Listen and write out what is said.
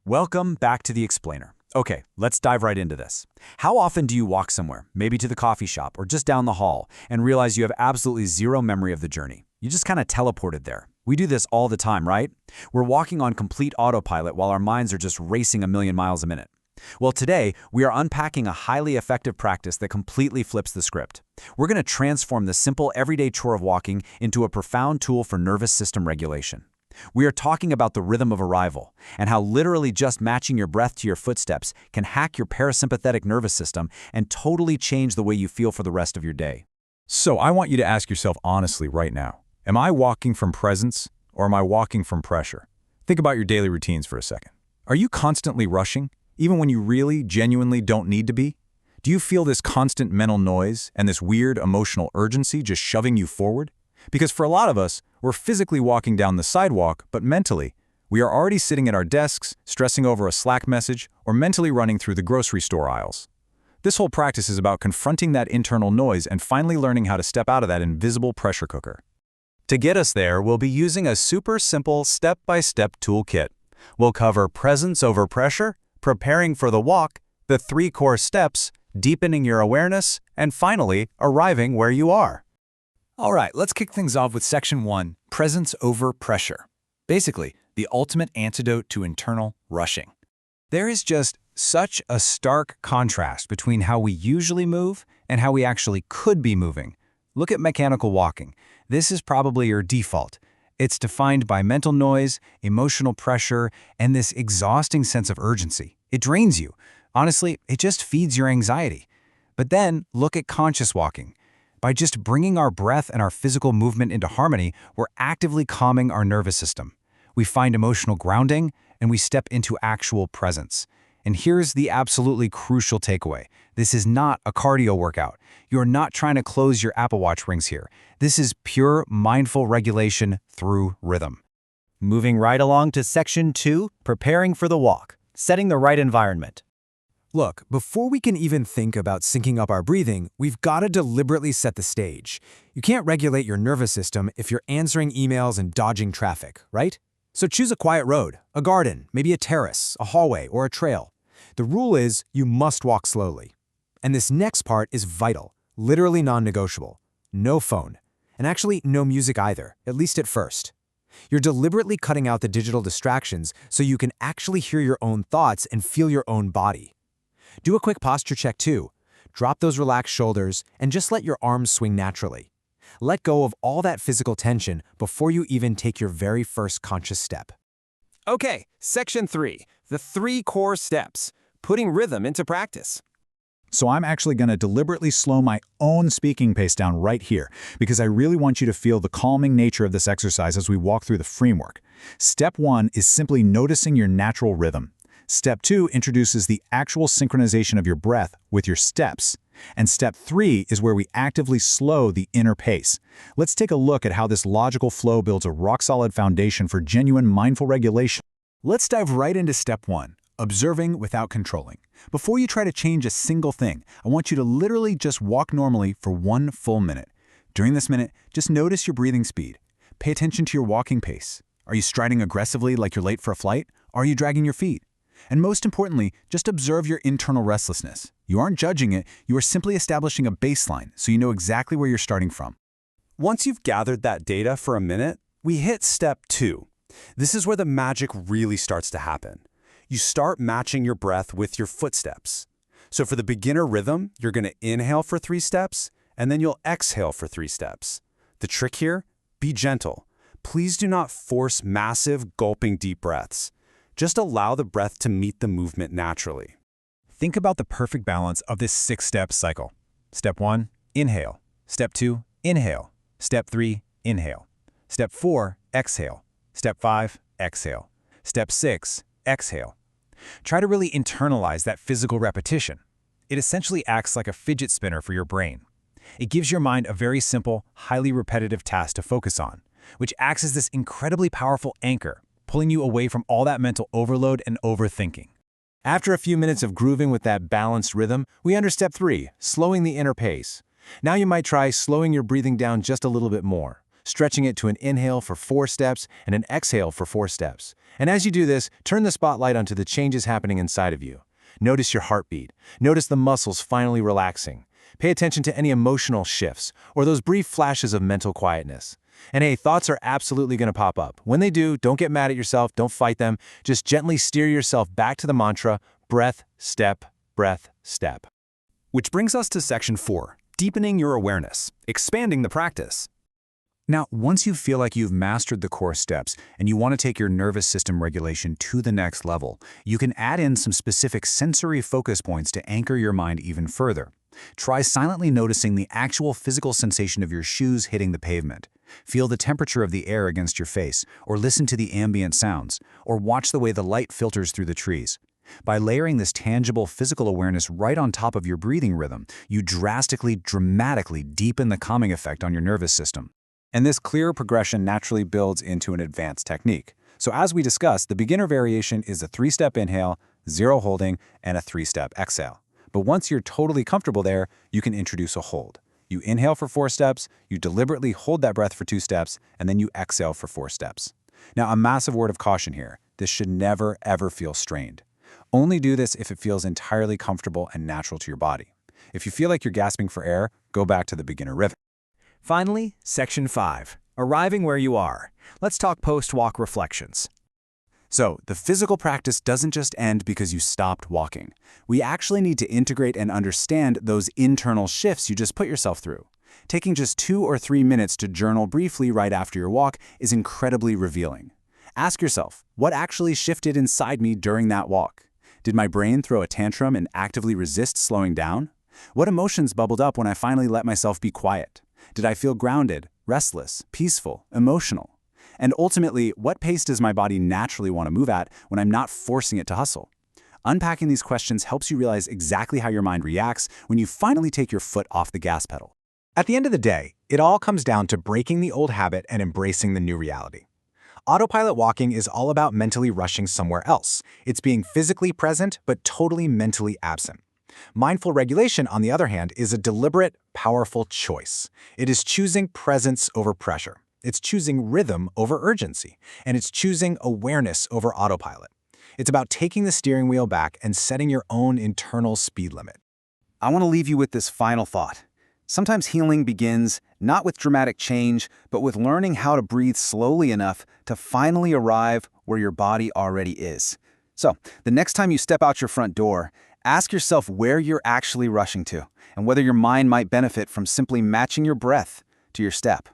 Welcome back to the Explainer. Okay, let's dive right into this. How often do you walk somewhere, maybe to the coffee shop or just down the hall, and realize you have absolutely zero memory of the journey? You just kind of teleported there. We do this all the time, right? We're walking on complete autopilot while our minds are just racing a million miles a minute. Well, today, we are unpacking a highly effective practice that completely flips the script. We're going to transform the simple everyday chore of walking into a profound tool for nervous system regulation. We are talking about the rhythm of arrival and how literally just matching your breath to your footsteps can hack your parasympathetic nervous system and totally change the way you feel for the rest of your day. So I want you to ask yourself honestly right now, am I walking from presence or am I walking from pressure? Think about your daily routines for a second. Are you constantly rushing, even when you really, genuinely don't need to be? Do you feel this constant mental noise and this weird emotional urgency just shoving you forward? Because for a lot of us, we're physically walking down the sidewalk, but mentally, we are already sitting at our desks, stressing over a Slack message, or mentally running through the grocery store aisles. This whole practice is about confronting that internal noise and finally learning how to step out of that invisible pressure cooker. To get us there, we'll be using a super simple step-by-step toolkit. We'll cover presence over pressure, preparing for the walk, the 3 core steps, deepening your awareness, and finally, arriving where you are. All right, let's kick things off with Section 1, Presence over Pressure. Basically, the ultimate antidote to internal rushing. There is just such a stark contrast between how we usually move and how we actually could be moving. Look at mechanical walking. This is probably your default. It's defined by mental noise, emotional pressure, and this exhausting sense of urgency. It drains you. Honestly, it just feeds your anxiety. But then, look at conscious walking. By just bringing our breath and our physical movement into harmony, we're actively calming our nervous system. We find emotional grounding, and we step into actual presence. And here's the absolutely crucial takeaway. This is not a cardio workout. You're not trying to close your Apple Watch rings here. This is pure mindful regulation through rhythm. Moving right along to Section 2, Preparing for the Walk, Setting the Right Environment. Look, before we can even think about syncing up our breathing, we've got to deliberately set the stage. You can't regulate your nervous system if you're answering emails and dodging traffic, right? So choose a quiet road, a garden, maybe a terrace, a hallway, or a trail. The rule is you must walk slowly. And this next part is vital, literally non-negotiable. No phone. And actually, no music either, at least at first. You're deliberately cutting out the digital distractions so you can actually hear your own thoughts and feel your own body. Do a quick posture check too. Drop those relaxed shoulders and just let your arms swing naturally. Let go of all that physical tension before you even take your very first conscious step. Okay, Section 3, the 3 core steps, putting rhythm into practice. So I'm actually going to deliberately slow my own speaking pace down right here because I really want you to feel the calming nature of this exercise as we walk through the framework. Step 1 is simply noticing your natural rhythm. Step 2 introduces the actual synchronization of your breath with your steps. And Step 3 is where we actively slow the inner pace. Let's take a look at how this logical flow builds a rock-solid foundation for genuine mindful regulation. Let's dive right into Step 1, observing without controlling. Before you try to change a single thing, I want you to literally just walk normally for 1 full minute. During this minute, just notice your breathing speed. Pay attention to your walking pace. Are you striding aggressively like you're late for a flight? Or are you dragging your feet? And most importantly, just observe your internal restlessness. You aren't judging it, you are simply establishing a baseline so you know exactly where you're starting from. Once you've gathered that data for a minute, we hit Step 2. This is where the magic really starts to happen. You start matching your breath with your footsteps. So for the beginner rhythm, you're going to inhale for 3 steps, and then you'll exhale for 3 steps. The trick here? Be gentle. Please do not force massive, gulping deep breaths. Just allow the breath to meet the movement naturally. Think about the perfect balance of this 6-step cycle. Step 1, inhale. Step 2, inhale. Step 3, inhale. Step 4, exhale. Step 5, exhale. Step 6, exhale. Try to really internalize that physical repetition. It essentially acts like a fidget spinner for your brain. It gives your mind a very simple, highly repetitive task to focus on, which acts as this incredibly powerful anchor, pulling you away from all that mental overload and overthinking. After a few minutes of grooving with that balanced rhythm, we enter Step 3, slowing the inner pace. Now you might try slowing your breathing down just a little bit more. stretching it to an inhale for 4 steps and an exhale for 4 steps. And as you do this, turn the spotlight onto the changes happening inside of you. Notice your heartbeat. Notice the muscles finally relaxing. Pay attention to any emotional shifts or those brief flashes of mental quietness. And hey, thoughts are absolutely going to pop up. When they do, don't get mad at yourself, don't fight them. Just gently steer yourself back to the mantra, breath, step, step. Which brings us to section 4, deepening your awareness, expanding the practice. Now, once you feel like you've mastered the core steps and you want to take your nervous system regulation to the next level, you can add in some specific sensory focus points to anchor your mind even further. Try silently noticing the actual physical sensation of your shoes hitting the pavement. Feel the temperature of the air against your face, or listen to the ambient sounds, or watch the way the light filters through the trees. By layering this tangible physical awareness right on top of your breathing rhythm, you dramatically deepen the calming effect on your nervous system. And this clear progression naturally builds into an advanced technique. So as we discussed, the beginner variation is a 3-step inhale, 0 holding, and a 3-step exhale. But once you're totally comfortable there, you can introduce a hold. You inhale for 4 steps, you deliberately hold that breath for 2 steps, and then you exhale for 4 steps. Now, a massive word of caution here. This should never, ever feel strained. Only do this if it feels entirely comfortable and natural to your body. If you feel like you're gasping for air, go back to the beginner rhythm. Finally, section 5, arriving where you are. Let's talk post-walk reflections. So, the physical practice doesn't just end because you stopped walking. We actually need to integrate and understand those internal shifts you just put yourself through. Taking just 2 or 3 minutes to journal briefly right after your walk is incredibly revealing. Ask yourself, what actually shifted inside me during that walk? Did my brain throw a tantrum and actively resist slowing down? What emotions bubbled up when I finally let myself be quiet? Did I feel grounded, restless, peaceful, emotional? And ultimately, what pace does my body naturally want to move at when I'm not forcing it to hustle? Unpacking these questions helps you realize exactly how your mind reacts when you finally take your foot off the gas pedal. At the end of the day, it all comes down to breaking the old habit and embracing the new reality. Autopilot walking is all about mentally rushing somewhere else. It's being physically present, but totally mentally absent. Mindful regulation, on the other hand, is a deliberate, powerful choice. It is choosing presence over pressure. It's choosing rhythm over urgency. And it's choosing awareness over autopilot. It's about taking the steering wheel back and setting your own internal speed limit. I want to leave you with this final thought. Sometimes healing begins not with dramatic change, but with learning how to breathe slowly enough to finally arrive where your body already is. So, the next time you step out your front door, ask yourself where you're actually rushing to and whether your mind might benefit from simply matching your breath to your step.